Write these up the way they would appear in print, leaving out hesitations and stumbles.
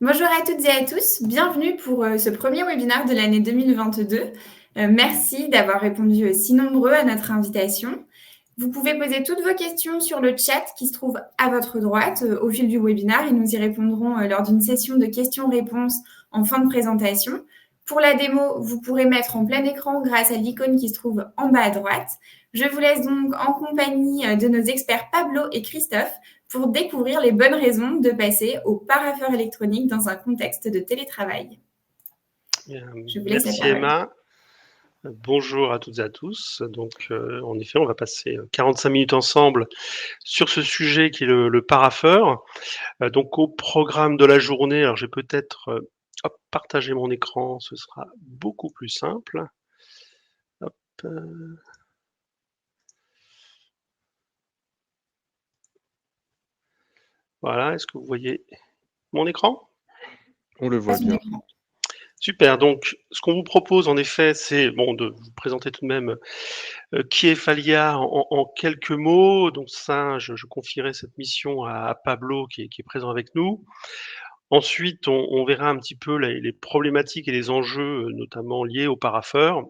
Bonjour à toutes et à tous, bienvenue pour ce premier webinaire de l'année 2022. Merci d'avoir répondu si nombreux à notre invitation. Vous pouvez poser toutes vos questions sur le chat qui se trouve à votre droite au fil du webinaire et nous y répondrons lors d'une session de questions-réponses en fin de présentation. Pour la démo, vous pourrez mettre en plein écran grâce à l'icône qui se trouve en bas à droite. Je vous laisse donc en compagnie de nos experts Pablo et Christophe pour découvrir les bonnes raisons de passer au parapheur électronique dans un contexte de télétravail. Je vous laisse la Merci parole. Emma. Bonjour à toutes et à tous. Donc, en effet, on va passer 45 minutes ensemble sur ce sujet qui est le parapheur. Donc, au programme de la journée, alors je vais peut-être partager mon écran, ce sera beaucoup plus simple. Hop. Voilà, est-ce que vous voyez mon écran? On le voit bien. Super, donc ce qu'on vous propose en effet, c'est de vous présenter tout de même qui est Falia en quelques mots. Donc ça, je confierai cette mission à Pablo qui est présent avec nous. Ensuite, on verra un petit peu les problématiques et les enjeux, notamment liés au parapheur.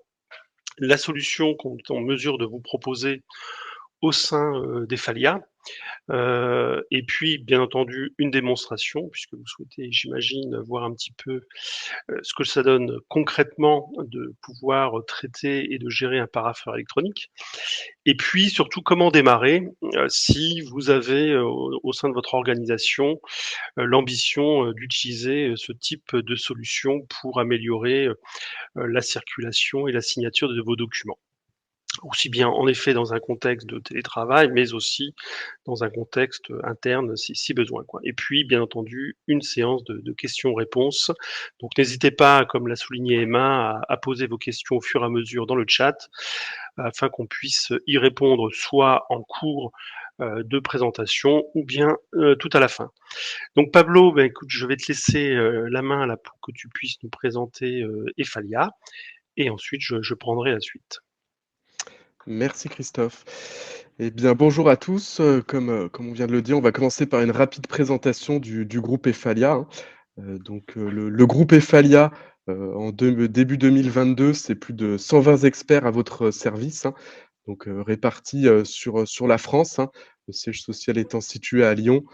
La solution qu'on est en mesure de vous proposer au sein des Falia. Et puis, bien entendu, une démonstration, puisque vous souhaitez, j'imagine, voir un petit peu ce que ça donne concrètement de pouvoir traiter et de gérer un parapheur électronique. Et puis, surtout, comment démarrer si vous avez au sein de votre organisation l'ambition d'utiliser ce type de solution pour améliorer la circulation et la signature de vos documents. Aussi bien en effet dans un contexte de télétravail, mais aussi dans un contexte interne si besoin, quoi. Et puis, bien entendu, une séance de questions-réponses. Donc n'hésitez pas, comme l'a souligné Emma, à poser vos questions au fur et à mesure dans le chat, afin qu'on puisse y répondre soit en cours de présentation ou bien tout à la fin. Donc Pablo, écoute, je vais te laisser la main là pour que tu puisses nous présenter Efalia, et ensuite je prendrai la suite. Merci Christophe. Eh bien, bonjour à tous. Comme on vient de le dire, on va commencer par une rapide présentation du groupe Efalia, hein. Le groupe Efalia, début 2022, c'est plus de 120 experts à votre service, hein, répartis sur la France, hein, le siège social étant situé à Lyon.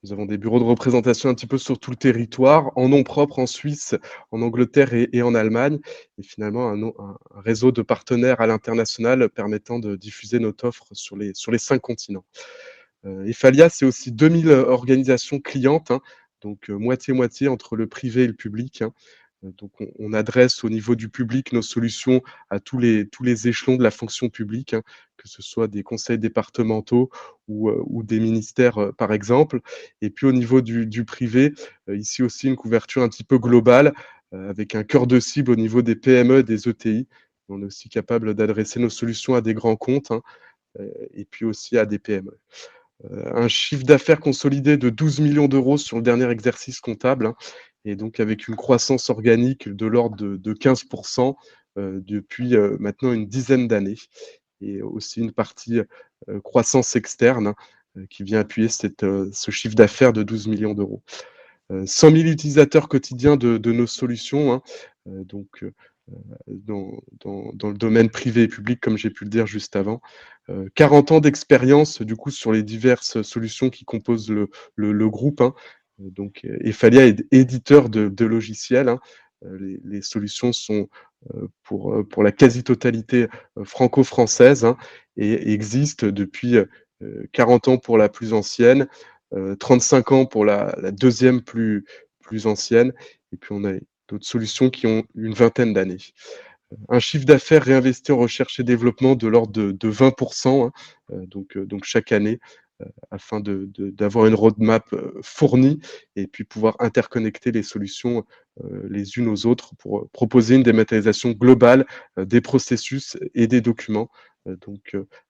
Nous avons des bureaux de représentation un petit peu sur tout le territoire, en nom propre en Suisse, en Angleterre et en Allemagne, et finalement un réseau de partenaires à l'international permettant de diffuser notre offre sur les 5 continents. Efalia, c'est aussi 2000 organisations clientes, hein, moitié-moitié entre le privé et le public, hein. On adresse au niveau du public nos solutions à tous les échelons de la fonction publique, hein, que ce soit des conseils départementaux ou des ministères, par exemple. Et puis au niveau du privé, ici aussi une couverture un petit peu globale, avec un cœur de cible au niveau des PME et des ETI. On est aussi capable d'adresser nos solutions à des grands comptes, hein, et puis aussi à des PME. Un chiffre d'affaires consolidé de 12 millions d'euros sur le dernier exercice comptable, hein, et donc avec une croissance organique de l'ordre de 15% depuis maintenant une dizaine d'années, et aussi une partie croissance externe, hein, qui vient appuyer ce chiffre d'affaires de 12 millions d'euros. 100 000 utilisateurs quotidiens de nos solutions, hein, dans le domaine privé et public, comme j'ai pu le dire juste avant. 40 ans d'expérience, du coup, sur les diverses solutions qui composent le groupe, hein. Efalia est éditeur de logiciels, hein. Les solutions sont pour la quasi-totalité franco-française, hein, et existent depuis 40 ans pour la plus ancienne, 35 ans pour la deuxième plus ancienne, et puis on a d'autres solutions qui ont une vingtaine d'années. Un chiffre d'affaires réinvesti en recherche et développement de l'ordre de 20%, hein, donc chaque année, afin d'avoir une roadmap fournie et puis pouvoir interconnecter les solutions les unes aux autres pour proposer une dématérialisation globale des processus et des documents,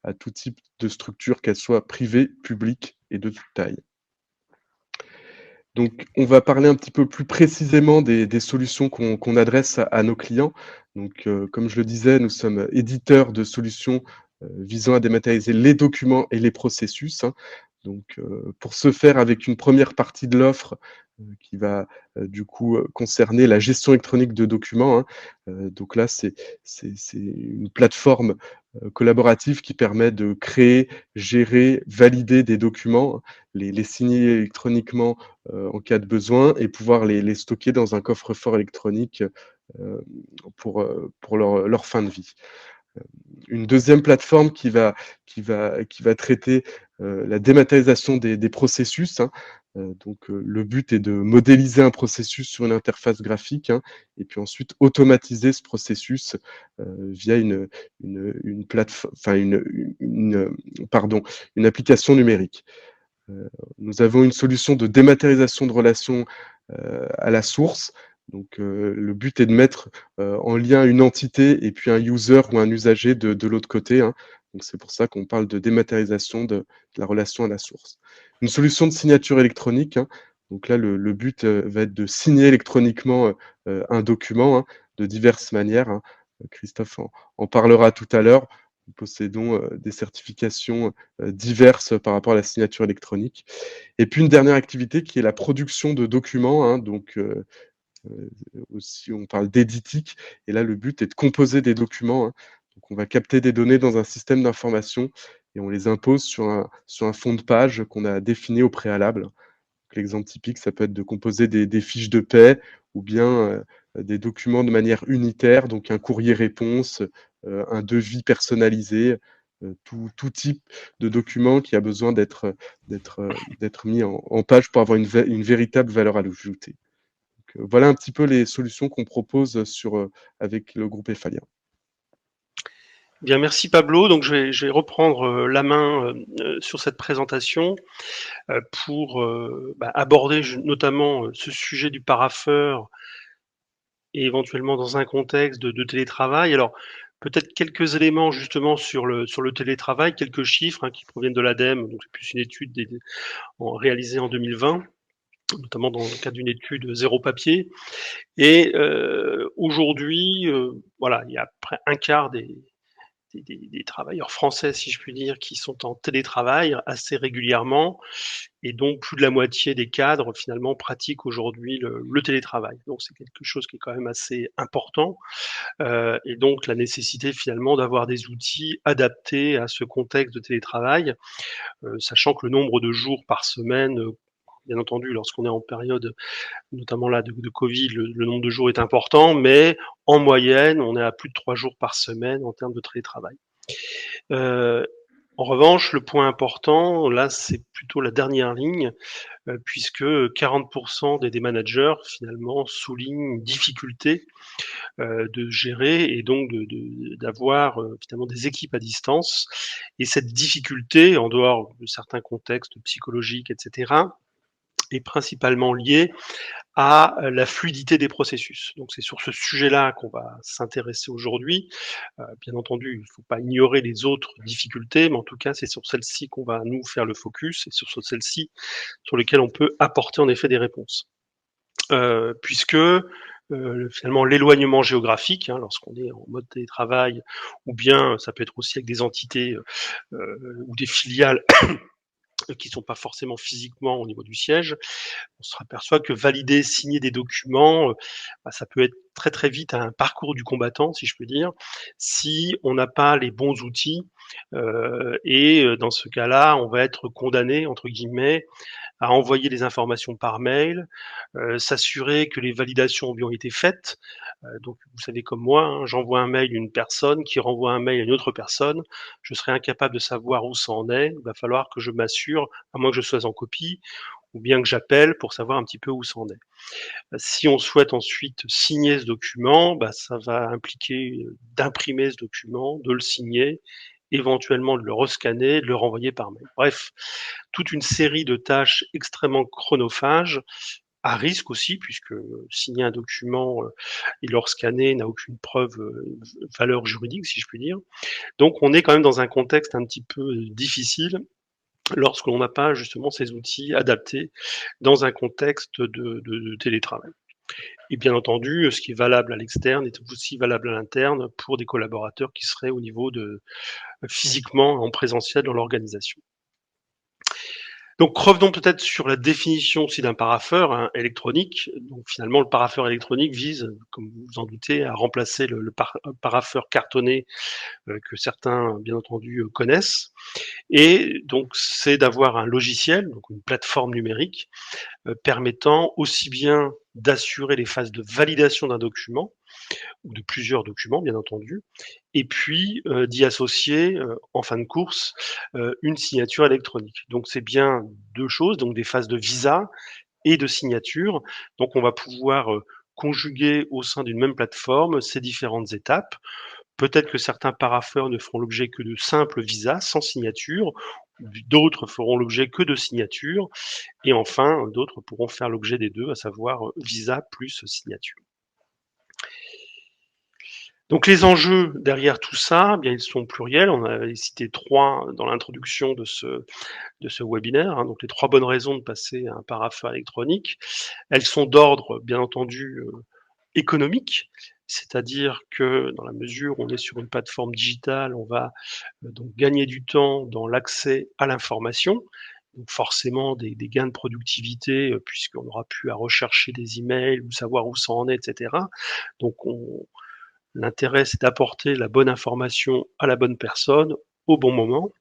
à tout type de structure, qu'elle soit privée, publique et de toute taille. Donc, on va parler un petit peu plus précisément des solutions qu'on adresse à nos clients. Comme je le disais, nous sommes éditeurs de solutions visant à dématérialiser les documents et les processus, hein. Donc, pour ce faire, avec une première partie de l'offre qui va du coup concerner la gestion électronique de documents, hein. Donc là, c'est une plateforme collaborative qui permet de créer, gérer, valider des documents, les signer électroniquement en cas de besoin et pouvoir les stocker dans un coffre-fort électronique pour leur fin de vie. Une deuxième plateforme qui va traiter la dématérialisation des processus, hein. Donc, le but est de modéliser un processus sur une interface graphique, hein, et puis ensuite automatiser ce processus via une application numérique. Nous avons une solution de dématérialisation de relations à la source. Donc, le but est de mettre en lien une entité et puis un user ou un usager de l'autre côté, hein. Donc, c'est pour ça qu'on parle de dématérialisation de la relation à la source. Une solution de signature électronique, hein. Donc là, le but va être de signer électroniquement un document, hein, de diverses manières, hein. Christophe en parlera tout à l'heure. Nous possédons des certifications diverses par rapport à la signature électronique. Et puis une dernière activité qui est la production de documents, hein. Donc, aussi on parle d'éditique, et là le but est de composer des documents, hein. Donc on va capter des données dans un système d'information et on les impose sur un fond de page qu'on a défini au préalable. L'exemple typique, ça peut être de composer des fiches de paie ou bien des documents de manière unitaire, donc un courrier-réponse, un devis personnalisé, tout type de document qui a besoin d'être mis en page pour avoir une véritable valeur ajoutée. Donc, voilà un petit peu les solutions qu'on propose avec le groupe Efalia. Bien, merci Pablo. Donc je vais reprendre la main sur cette présentation pour aborder notamment ce sujet du parapheur et éventuellement dans un contexte de télétravail. Alors peut-être quelques éléments justement sur le télétravail, quelques chiffres qui proviennent de l'ADEME. Donc c'est plus une étude réalisée en 2020, notamment dans le cadre d'une étude zéro papier. Et aujourd'hui, voilà, il y a à peu près un quart des travailleurs français, si je puis dire, qui sont en télétravail assez régulièrement, et donc plus de la moitié des cadres finalement pratiquent aujourd'hui le télétravail. Donc c'est quelque chose qui est quand même assez important, et donc la nécessité finalement d'avoir des outils adaptés à ce contexte de télétravail, sachant que le nombre de jours par semaine, bien entendu, lorsqu'on est en période notamment là de Covid, le nombre de jours est important, mais en moyenne, on est à plus de 3 jours par semaine en termes de télétravail. En revanche, le point important, là, c'est plutôt la dernière ligne, puisque 40% des managers, finalement, soulignent une difficulté de gérer et donc d'avoir finalement des équipes à distance. Et cette difficulté, en dehors de certains contextes psychologiques, etc., est principalement liée à la fluidité des processus. Donc c'est sur ce sujet-là qu'on va s'intéresser aujourd'hui. Bien entendu, il ne faut pas ignorer les autres difficultés, mais en tout cas, c'est sur celle-ci qu'on va nous faire le focus et sur celle-ci sur lesquelles on peut apporter en effet des réponses. Puisque finalement l'éloignement géographique, lorsqu'on est en mode télétravail, ou bien ça peut être aussi avec des entités ou des filiales qui ne sont pas forcément physiquement au niveau du siège, on se aperçoit que valider, signer des documents, ça peut être très très vite un parcours du combattant, si je peux dire, si on n'a pas les bons outils. Et dans ce cas-là, on va être condamné, entre guillemets, à envoyer les informations par mail, s'assurer que les validations ont bien été faites. Donc vous savez comme moi, j'envoie un mail à une personne qui renvoie un mail à une autre personne. Je serai incapable de savoir où ça en est. Il va falloir que je m'assure, à moins que je sois en copie, ou bien que j'appelle pour savoir un petit peu où ça en est. Si on souhaite ensuite signer ce document, ça va impliquer d'imprimer ce document, de le signer, éventuellement de le rescanner, de le renvoyer par mail. Bref, toute une série de tâches extrêmement chronophages, à risque aussi, puisque signer un document et le rescanner n'a aucune preuve valeur juridique, si je puis dire. Donc on est quand même dans un contexte un petit peu difficile lorsque l'on n'a pas justement ces outils adaptés dans un contexte de télétravail. Et bien entendu, ce qui est valable à l'externe est aussi valable à l'interne pour des collaborateurs qui seraient au niveau de physiquement en présentiel dans l'organisation. Donc revenons peut-être sur la définition aussi d'un parapheur électronique. Donc finalement, le parapheur électronique vise, comme vous vous en doutez, à remplacer le parapheur cartonné que certains, bien entendu, connaissent. Et donc c'est d'avoir un logiciel, donc une plateforme numérique, permettant aussi bien d'assurer les phases de validation d'un document, ou de plusieurs documents, bien entendu, et puis d'y associer, en fin de course, une signature électronique. Donc c'est bien 2 choses, donc des phases de visa et de signature. Donc on va pouvoir, conjuguer au sein d'une même plateforme ces différentes étapes. Peut-être que certains parapheurs ne feront l'objet que de simples visas sans signature, d'autres feront l'objet que de signatures et enfin d'autres pourront faire l'objet des 2, à savoir, visa plus signature. Donc les enjeux derrière tout ça, eh bien ils sont pluriels. On avait cité 3 dans l'introduction de ce webinaire, donc les 3 bonnes raisons de passer à un parapheur électronique. Elles sont d'ordre, bien entendu, économique, c'est-à-dire que dans la mesure où on est sur une plateforme digitale, on va, donc gagner du temps dans l'accès à l'information. Donc forcément des gains de productivité, puisqu'on n'aura plus à rechercher des emails ou savoir où ça en est et cetera. Donc l'intérêt, c'est d'apporter la bonne information à la bonne personne au bon moment.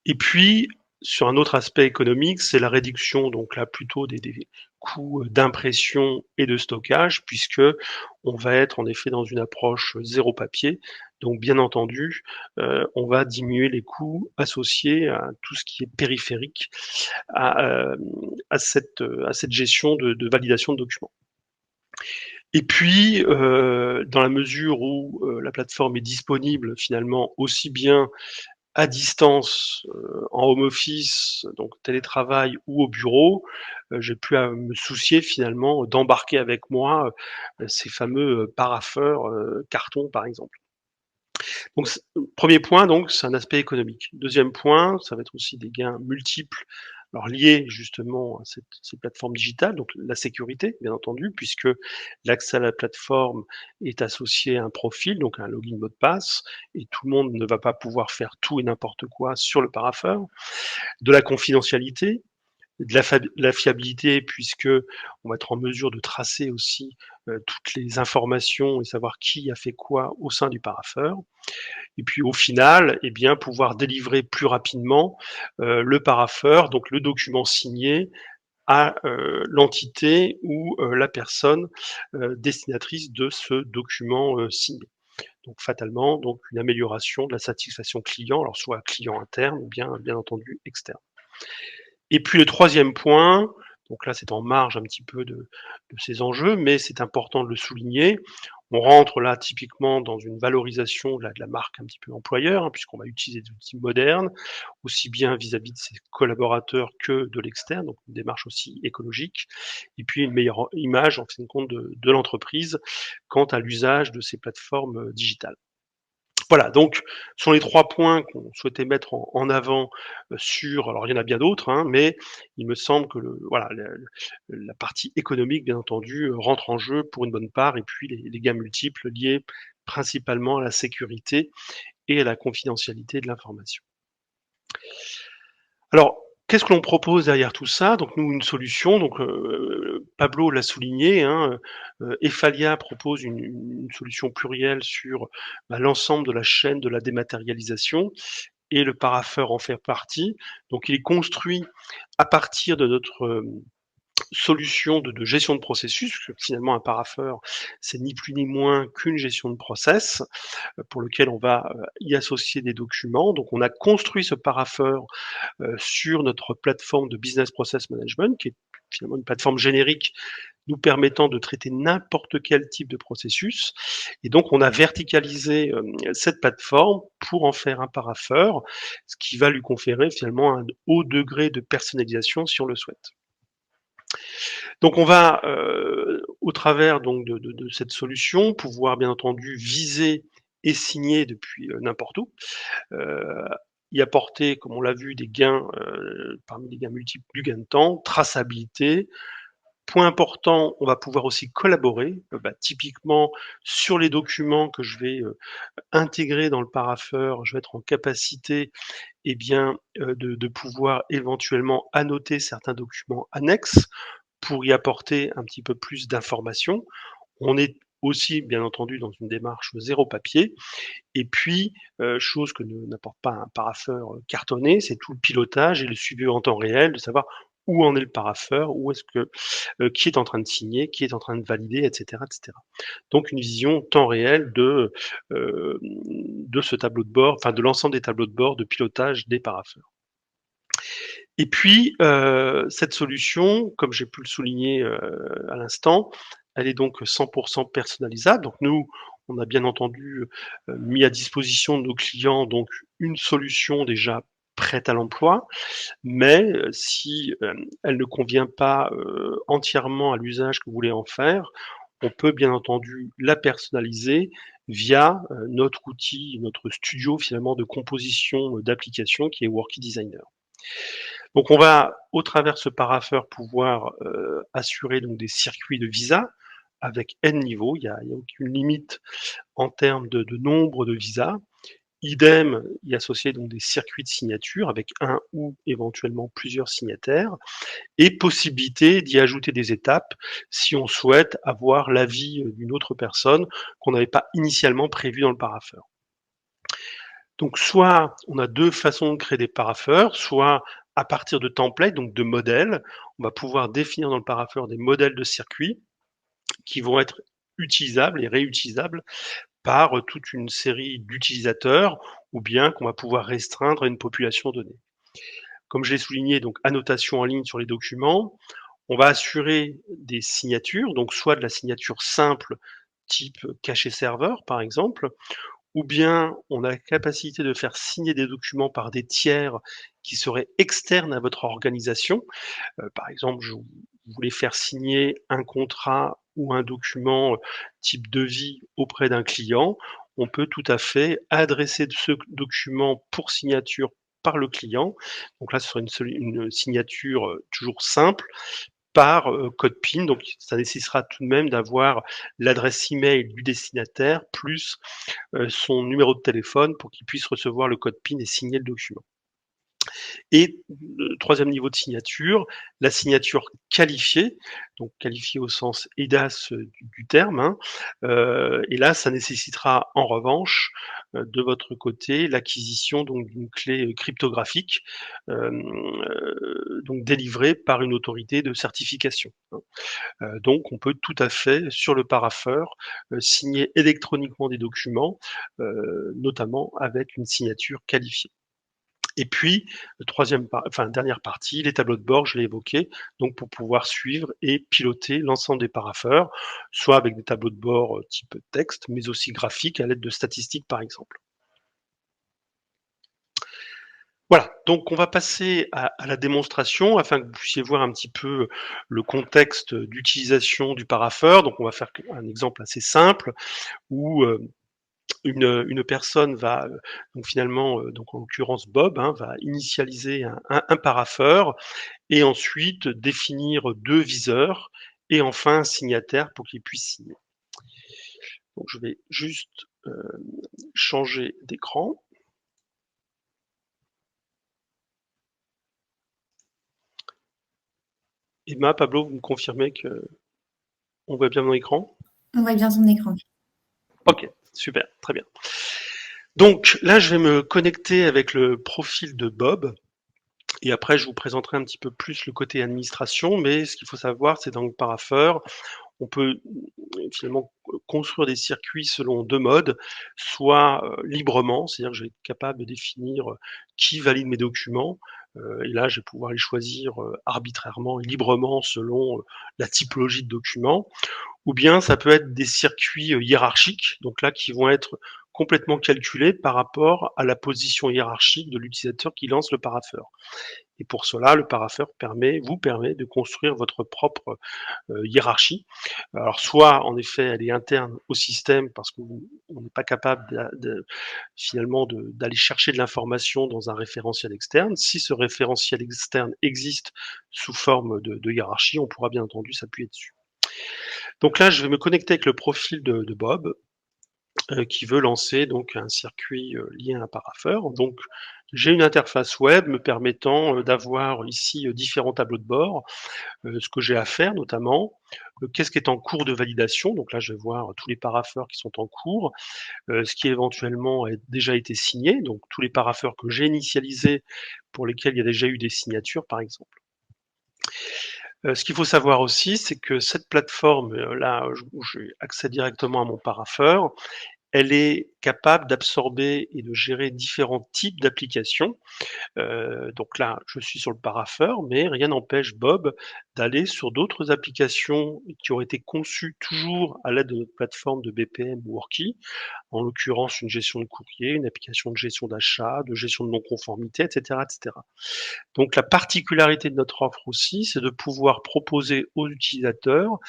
Et puis, sur un autre aspect économique, c'est la réduction, donc là plutôt des coûts d'impression et de stockage, puisque on va être en effet dans une approche zéro papier. Donc bien entendu, on va diminuer les coûts associés à tout ce qui est périphérique à cette gestion de validation de documents. Et puis, dans la mesure où, la plateforme est disponible finalement aussi bien à distance, en home office, donc télétravail ou au bureau, j'ai plus à me soucier finalement d'embarquer avec moi, ces fameux, parapheurs, carton par exemple. Donc 1er point donc, c'est un aspect économique. 2e point, ça va être aussi des gains multiples, alors liés justement à ces plateformes digitales, donc la sécurité bien entendu, puisque l'accès à la plateforme est associé à un profil, donc à un login mot de passe et tout le monde ne va pas pouvoir faire tout et n'importe quoi sur le parapheur. De la confidentialité, de la fiabilité puisque on va être en mesure de tracer aussi, toutes les informations et savoir qui a fait quoi au sein du parapheur. Et puis au final, eh bien, pouvoir délivrer plus rapidement, le parapheur, donc le document signé à, l'entité ou, la personne, destinatrice de ce document, signé. Donc fatalement, donc une amélioration de la satisfaction client, alors soit client interne ou bien entendu externe. Et puis le 3e point, donc là c'est en marge un petit peu de ces enjeux, mais c'est important de le souligner. On rentre là typiquement dans une valorisation de la marque un petit peu employeur, puisqu'on va utiliser des outils modernes, aussi bien vis-à-vis de ses collaborateurs que de l'externe, donc une démarche aussi écologique. Et puis une meilleure image en fin de compte de l'entreprise quant à l'usage de ces plateformes, digitales. Voilà, donc ce sont les 3 points qu'on souhaitait mettre en avant, sur alors il y en a bien d'autres, mais il me semble que voilà, la partie économique, bien entendu, rentre en jeu pour une bonne part et puis les gains multiples liés principalement à la sécurité et à la confidentialité de l'information. Alors, qu'est-ce que l'on propose derrière tout ça? Donc nous, une solution, donc Pablo l'a souligné, Efalia propose une solution plurielle sur, l'ensemble de la chaîne de la dématérialisation et le parapheur en fait partie. Donc il est construit à partir de notre, solution de gestion de processus, parce que finalement un parapheur, c'est ni plus ni moins qu'une gestion de process, pour lequel on va, y associer des documents. Donc on a construit ce parapheur sur notre plateforme de business process management, qui est finalement une plateforme générique nous permettant de traiter n'importe quel type de processus. Et donc, on a verticalisé cette plateforme pour en faire un parapheur, ce qui va lui conférer finalement un haut degré de personnalisation si on le souhaite. Donc, on va, au travers donc de cette solution, pouvoir bien entendu viser et signer depuis n'importe où. Y apporter, comme on l'a vu, des gains, parmi les gains multiples, du gain de temps, traçabilité, Point important, on va pouvoir aussi collaborer, typiquement sur les documents que je vais intégrer dans le parapheur, je vais être en capacité de pouvoir éventuellement annoter certains documents annexes pour y apporter un petit peu plus d'informations. On est aussi, bien entendu, dans une démarche zéro papier. Et puis, chose que n'apporte pas un parapheur cartonné, c'est tout le pilotage et le suivi en temps réel, de savoir où en est le parapheur, où est-ce que qui est en train de signer, qui est en train de valider, et cetera, et cetera. Donc une vision temps réel de ce tableau de bord, enfin de l'ensemble des tableaux de bord de pilotage des parapheurs. Et puis, cette solution, comme j'ai pu le souligner à l'instant, elle est donc 100% personnalisable. Donc nous, on a bien entendu mis à disposition de nos clients donc une solution déjà prête à l'emploi, mais si elle ne convient pas entièrement à l'usage que vous voulez en faire, on peut bien entendu la personnaliser via notre outil, notre studio finalement de composition d'applications qui est Worky Designer. Donc on va, au travers de ce parapheur, pouvoir assurer donc des circuits de visa avec N niveaux. Il y a aucune limite en termes de nombre de visas. Idem, y associer donc des circuits de signature avec un ou éventuellement plusieurs signataires et possibilité d'y ajouter des étapes si on souhaite avoir l'avis d'une autre personne qu'on n'avait pas initialement prévu dans le parapheur. Donc soit on a deux façons de créer des parapheurs, soit à partir de templates, donc de modèles, on va pouvoir définir dans le parapheur des modèles de circuits qui vont être utilisables et réutilisables par toute une série d'utilisateurs, ou bien qu'on va pouvoir restreindre à une population donnée. Comme je l'ai souligné, donc annotation en ligne sur les documents, on va assurer des signatures, donc soit de la signature simple type cachet serveur par exemple, ou bien on a la capacité de faire signer des documents par des tiers qui seraient externes à votre organisation. Par exemple, vous voulez faire signer un contrat ou un document type devis auprès d'un client, on peut tout à fait adresser ce document pour signature par le client. Donc là, ce sera une signature toujours simple par code PIN. Donc ça nécessitera tout de même d'avoir l'adresse email du destinataire plus son numéro de téléphone pour qu'il puisse recevoir le code PIN et signer le document. Et troisième niveau de signature, la signature qualifiée, donc qualifiée au sens EIDAS du terme, hein. Et là, ça nécessitera en revanche, de votre côté, l'acquisition donc d'une clé cryptographique, donc délivrée par une autorité de certification, hein. Donc on peut tout à fait, sur le parapheur, signer électroniquement des documents, notamment avec une signature qualifiée. Et puis, dernière partie, les tableaux de bord, je l'ai évoqué, donc pour pouvoir suivre et piloter l'ensemble des parapheurs, soit avec des tableaux de bord type texte, mais aussi graphiques à l'aide de statistiques, par exemple. Voilà, donc on va passer à la démonstration afin que vous puissiez voir un petit peu le contexte d'utilisation du parapheur. Donc on va faire un exemple assez simple où une personne va donc finalement, donc en l'occurrence Bob, hein, va initialiser un parapheur et ensuite définir 2 viseurs et enfin un signataire pour qu'il puisse signer. Donc je vais juste changer d'écran. Emma, Pablo, vous me confirmez que on voit bien mon écran? On voit bien son écran. Ok, super, très bien. Donc là, je vais me connecter avec le profil de Bob. Et après, je vous présenterai un petit peu plus le côté administration, mais ce qu'il faut savoir, c'est dans le parapheur, on peut finalement construire des circuits selon 2 modes, soit librement, c'est-à-dire que je vais être capable de définir qui valide mes documents, et là, je vais pouvoir les choisir arbitrairement et librement selon la typologie de documents, ou bien ça peut être des circuits hiérarchiques, donc là qui vont être complètement calculé par rapport à la position hiérarchique de l'utilisateur qui lance le parapheur. Et pour cela, le parapheur vous permet de construire votre propre hiérarchie. Alors soit, en effet, elle est interne au système parce qu'on n'est pas capable finalement d'aller chercher de l'information dans un référentiel externe. Si ce référentiel externe existe sous forme de hiérarchie, on pourra bien entendu s'appuyer dessus. Donc là, je vais me connecter avec le profil de Bob, qui veut lancer donc un circuit lié à un parapheur. Donc j'ai une interface web me permettant d'avoir ici différents tableaux de bord, ce que j'ai à faire notamment, qu'est-ce qui est en cours de validation. Donc là, je vais voir tous les parapheurs qui sont en cours, ce qui éventuellement a déjà été signé, donc tous les parapheurs que j'ai initialisés pour lesquels il y a déjà eu des signatures, par exemple. Ce qu'il faut savoir aussi, c'est que cette plateforme là où j'ai accès directement à mon parapheur, elle est capable d'absorber et de gérer différents types d'applications. Donc là, je suis sur le parapheur, mais rien n'empêche Bob d'aller sur d'autres applications qui ont été conçues toujours à l'aide de notre plateforme de BPM ou Worky, en l'occurrence une gestion de courrier, une application de gestion d'achat, de gestion de non-conformité, etc., etc. Donc la particularité de notre offre aussi, c'est de pouvoir proposer aux utilisateurs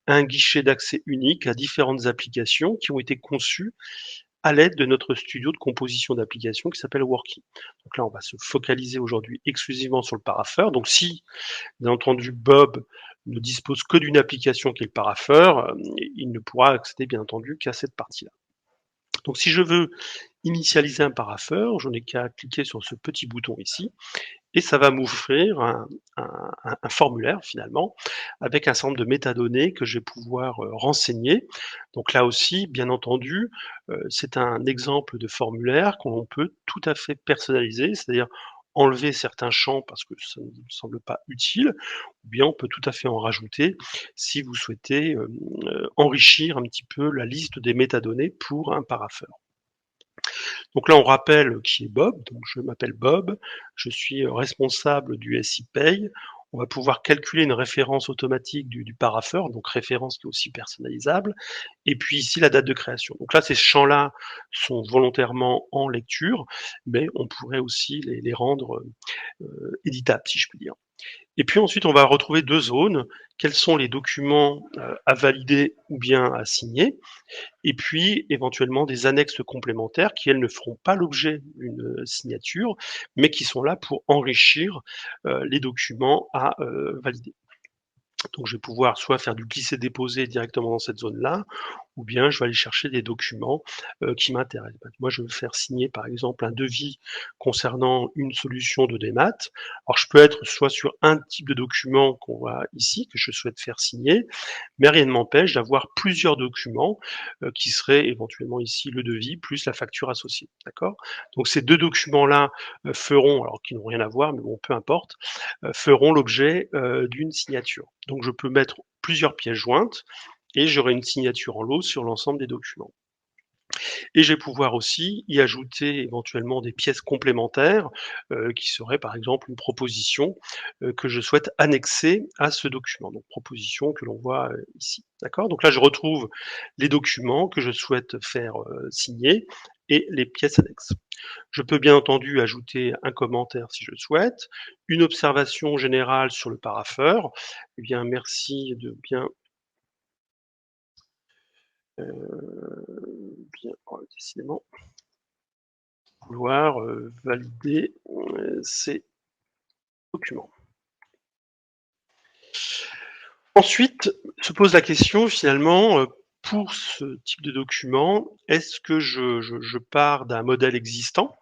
un guichet d'accès unique à différentes applications qui ont été conçues à l'aide de notre studio de composition d'applications qui s'appelle Worky. Donc là, on va se focaliser aujourd'hui exclusivement sur le parapheur. Donc si, bien entendu, Bob ne dispose que d'une application qui est le parapheur, il ne pourra accéder, bien entendu, qu'à cette partie-là. Donc si je veux initialiser un parapheur, je n'ai qu'à cliquer sur ce petit bouton ici, et ça va m'offrir un formulaire finalement, avec un certain nombre de métadonnées que je vais pouvoir renseigner. Donc là aussi, bien entendu, c'est un exemple de formulaire qu'on peut tout à fait personnaliser, c'est-à-dire enlever certains champs parce que ça ne me semble pas utile, ou bien on peut tout à fait en rajouter si vous souhaitez enrichir un petit peu la liste des métadonnées pour un parapheur. Donc là, on rappelle qui est Bob. Donc je m'appelle Bob, je suis responsable du SI Pay. On va pouvoir calculer une référence automatique du parapheur, donc référence qui est aussi personnalisable. Et puis ici, la date de création. Donc là, ces champs-là sont volontairement en lecture, mais on pourrait aussi les rendre éditables, si je puis dire. Et puis ensuite, on va retrouver deux zones. Quels sont les documents à valider ou bien à signer? Et puis éventuellement des annexes complémentaires qui, elles, ne feront pas l'objet d'une signature, mais qui sont là pour enrichir les documents à valider. Donc je vais pouvoir soit faire du glisser-déposer directement dans cette zone-là, ou bien je vais aller chercher des documents qui m'intéressent. Moi, je veux faire signer par exemple un devis concernant une solution de démat. Alors je peux être soit sur un type de document qu'on voit ici, que je souhaite faire signer, mais rien ne m'empêche d'avoir plusieurs documents qui seraient éventuellement ici le devis plus la facture associée. D'accord? Donc ces deux documents-là feront, alors qui n'ont rien à voir, mais bon, peu importe, feront l'objet d'une signature. Donc je peux mettre plusieurs pièces jointes et j'aurai une signature en lot sur l'ensemble des documents. Et je vais pouvoir aussi y ajouter éventuellement des pièces complémentaires qui seraient par exemple une proposition que je souhaite annexer à ce document. Donc proposition que l'on voit ici. D'accord? Donc là, je retrouve les documents que je souhaite faire signer et les pièces annexes. Je peux bien entendu ajouter un commentaire si je le souhaite, une observation générale sur le parapheur. Eh bien, merci de bien décidément vouloir valider ces documents. Ensuite, se pose la question finalement, pour ce type de document, est-ce que je pars d'un modèle existant?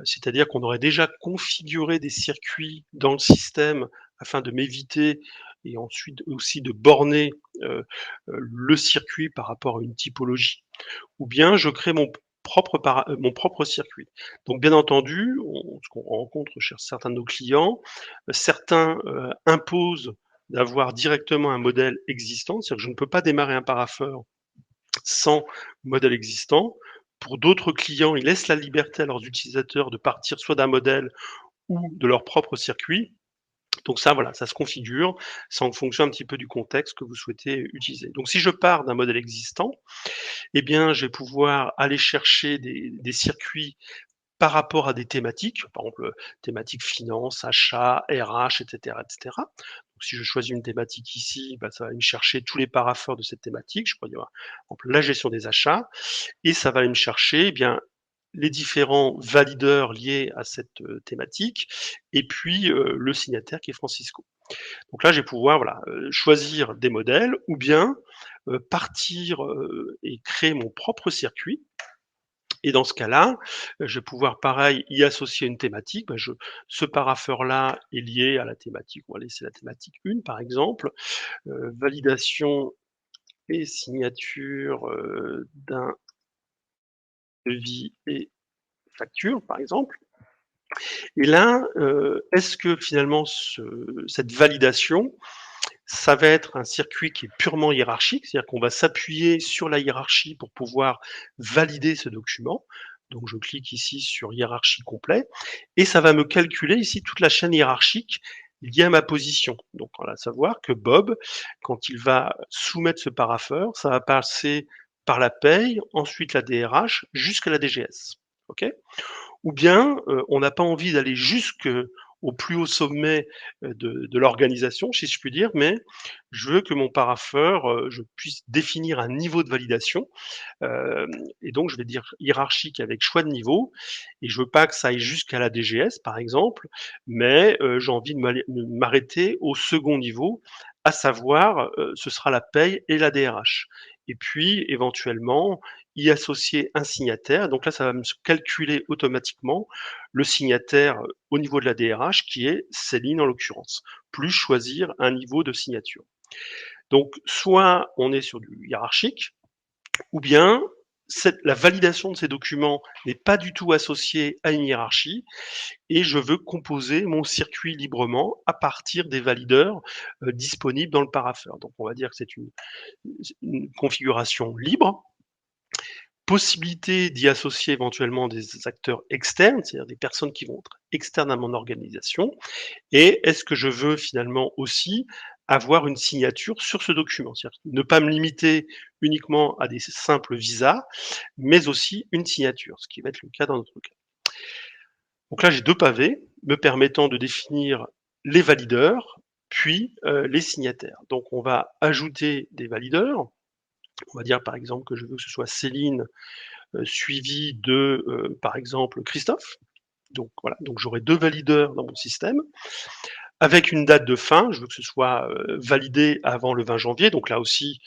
C'est-à-dire qu'on aurait déjà configuré des circuits dans le système afin de m'éviter et ensuite aussi de borner le circuit par rapport à une typologie, ou bien je crée mon propre circuit. Donc bien entendu, ce qu'on rencontre chez certains de nos clients, certains imposent d'avoir directement un modèle existant, c'est-à-dire que je ne peux pas démarrer un parapheur sans modèle existant. Pour d'autres clients, ils laissent la liberté à leurs utilisateurs de partir soit d'un modèle ou de leur propre circuit. Donc ça, voilà, ça se configure, c'est en fonction un petit peu du contexte que vous souhaitez utiliser. Donc si je pars d'un modèle existant, eh bien, je vais pouvoir aller chercher des circuits par rapport à des thématiques, par exemple, thématique finance, achat, RH, et cetera, et cetera. Donc si je choisis une thématique ici, bah, ça va aller me chercher tous les parapheurs de cette thématique. Je pourrais dire, par exemple, la gestion des achats et ça va aller me chercher, eh bien, les différents valideurs liés à cette, thématique et puis, le signataire qui est Francisco. Donc là, je vais pouvoir, voilà, choisir des modèles ou bien, partir, et créer mon propre circuit et dans ce cas-là, je vais pouvoir pareil y associer une thématique. Bah, ce parapheur-là est lié à la thématique, on va laisser la thématique 1 par exemple, validation et signature, d'un devis et facture par exemple. Et là, est-ce que finalement cette validation, ça va être un circuit qui est purement hiérarchique, c'est-à-dire qu'on va s'appuyer sur la hiérarchie pour pouvoir valider ce document. Donc je clique ici sur hiérarchie complet et ça va me calculer ici toute la chaîne hiérarchique liée à ma position. Donc on va savoir que Bob, quand il va soumettre ce parapheur, ça va passer par la paye, ensuite la DRH jusqu'à la DGS. OK? Ou bien, on n'a pas envie d'aller jusqu'au plus haut sommet, de l'organisation, si je puis dire, mais je veux que mon parapheur, je puisse définir un niveau de validation, hem et donc je vais dire hiérarchique avec choix de niveau et je veux pas que ça aille jusqu'à la DGS, par exemple, mais j'ai envie de m'arrêter au second niveau, à savoir, ce sera la paye et la DRH et puis éventuellement y associer un signataire. Donc là, ça va me calculer automatiquement le signataire, au niveau de la DRH qui est Céline en l'occurrence, plus choisir un niveau de signature. Donc soit on est sur du hiérarchique, ou bien la validation de ces documents n'est pas du tout associée à une hiérarchie et je veux composer mon circuit librement à partir des valideurs disponibles dans le parapheur. Donc on va dire que c'est une configuration libre. Possibilité d'y associer éventuellement des acteurs externes, c'est-à-dire des personnes qui vont être externes à mon organisation. Et est-ce que je veux finalement aussi avoir une signature sur ce document? C'est-à-dire ne pas me limiter uniquement à des simples visas, mais aussi une signature, ce qui va être le cas dans notre cas. Donc là, j'ai 2 pavés me permettant de définir les valideurs, puis, les signataires. Donc on va ajouter des valideurs. On va dire par exemple que je veux que ce soit Céline, suivi de, par exemple, Christophe. Donc voilà, donc j'aurai 2 valideurs dans mon système. Avec une date de fin, je veux que ce soit, validé avant le 20 janvier, donc là aussi,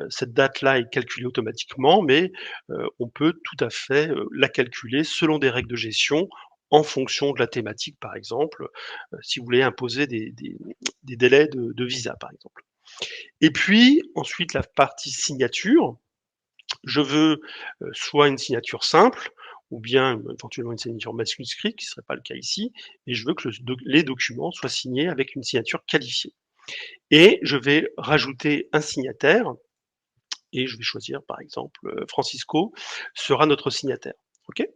cette date-là est calculée automatiquement, mais, on peut tout à fait, la calculer selon des règles de gestion, en fonction de la thématique par exemple, si vous voulez imposer des délais de visa par exemple. Et puis ensuite la partie signature, je veux, soit une signature simple ou bien éventuellement une signature manuscrite, qui ne serait pas le cas ici, et je veux que les documents soient signés avec une signature qualifiée. Et je vais rajouter un signataire et je vais choisir par exemple, Francisco sera notre signataire. OK?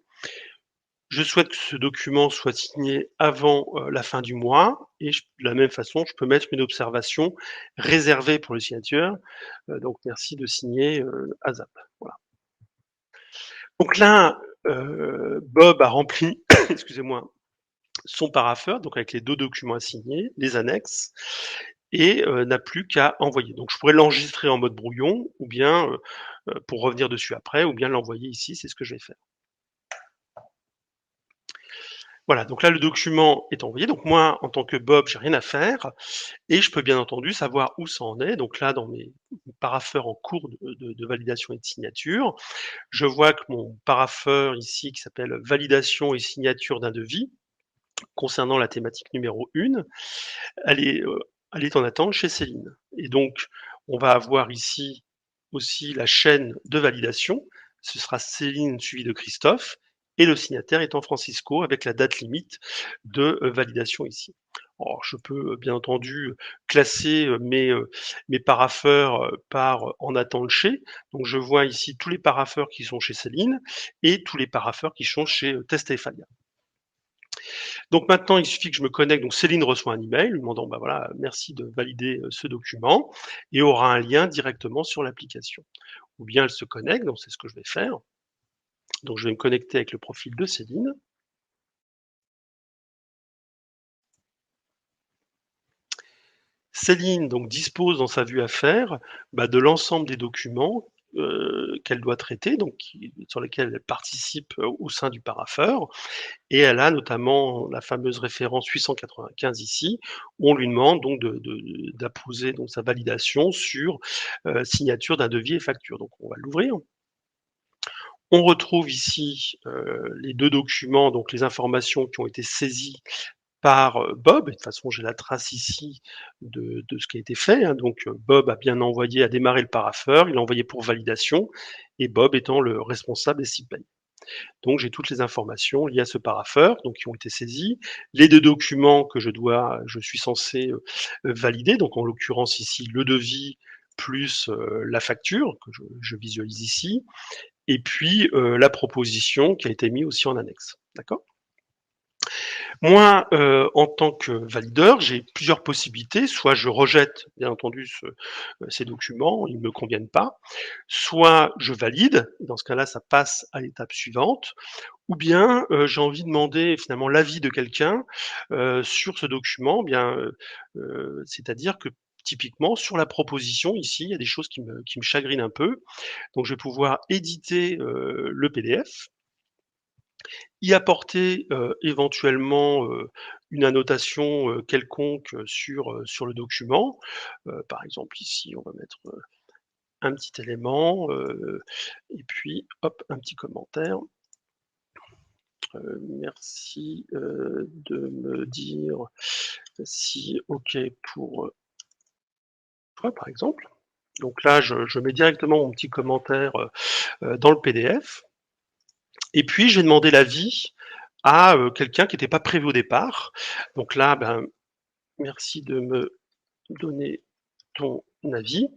Je souhaite que ce document soit signé avant, la fin du mois et de la même façon, je peux mettre une observation réservée pour le signature, donc merci de signer, ASAP. Voilà. Donc là, Bob a rempli, excusez-moi, son parapheur, donc avec les 2 documents à signer, les annexes et n'a plus qu'à envoyer. Donc je pourrais l'enregistrer en mode brouillon ou bien, pour revenir dessus après ou bien l'envoyer ici, c'est ce que je vais faire. Voilà, donc là le document est envoyé, donc moi en tant que Bob, j'ai rien à faire et je peux bien entendu savoir où ça en est. Donc là dans mes parapheurs en cours de validation et de signature, je vois que mon parapheur ici qui s'appelle validation et signature d'un devis, concernant la thématique numéro 1, elle est, heu, elle est en attente chez Céline et donc on va avoir ici aussi la chaîne de validation. Ce sera Céline suivie de Christophe et le signataire étant Francisco avec la date limite de, validation ici. Alors je peux, bien entendu, classer, mes parapheurs, par, en attente chez. Donc je vois ici tous les parapheurs qui sont chez Céline et tous les parapheurs qui sont chez, Test et Falia. Donc maintenant, il suffit que je me connecte. Donc Céline reçoit un email lui demandant, bah voilà, merci de valider ce document et aura un lien directement sur l'application. Ou bien elle se connecte, donc c'est ce que je vais faire. Donc je vais me connecter avec le profil de Céline. Céline donc dispose dans sa vue affaires de l'ensemble des documents qu'elle doit traiter, donc sur lesquels elle participe au sein du parapheur. Et elle a notamment la fameuse référence 895 ici, où on lui demande donc d'apposer donc sa validation sur signature d'un devis et facture. Donc on va l'ouvrir. On retrouve ici les 2 documents, donc les informations qui ont été saisies par Bob. Et de toute façon, j'ai la trace ici de ce qui a été fait, hein. Donc Bob a bien envoyé, a démarré le parapheur, il l'a envoyé pour validation, et Bob étant le responsable des SIPAY. Donc j'ai toutes les informations liées à ce parapheur, donc qui ont été saisies, les 2 documents que je suis censé valider, donc en l'occurrence ici le devis plus la facture que je visualise ici, et puis la proposition qui a été mise aussi en annexe. D'accord? Moi, en tant que valideur, j'ai plusieurs possibilités. Soit je rejette, bien entendu, ces documents, ils ne me conviennent pas. Soit je valide, dans ce cas-là, ça passe à l'étape suivante. Ou bien, j'ai envie de demander finalement l'avis de quelqu'un, sur ce document. C'est-à-dire que typiquement sur la proposition ici, il y a des choses qui me chagrinent un peu. Donc je vais pouvoir éditer, le PDF, y apporter, éventuellement, une annotation, quelconque, sur le document. Par exemple ici, on va mettre, un petit élément, et puis hop, un petit commentaire. Merci, de me dire si OK pour, toi, par exemple. Donc là, je mets directement mon petit commentaire, dans le PDF, et puis je vais demander l'avis à, quelqu'un qui n'était pas prévu au départ. Donc là, merci de me donner ton avis,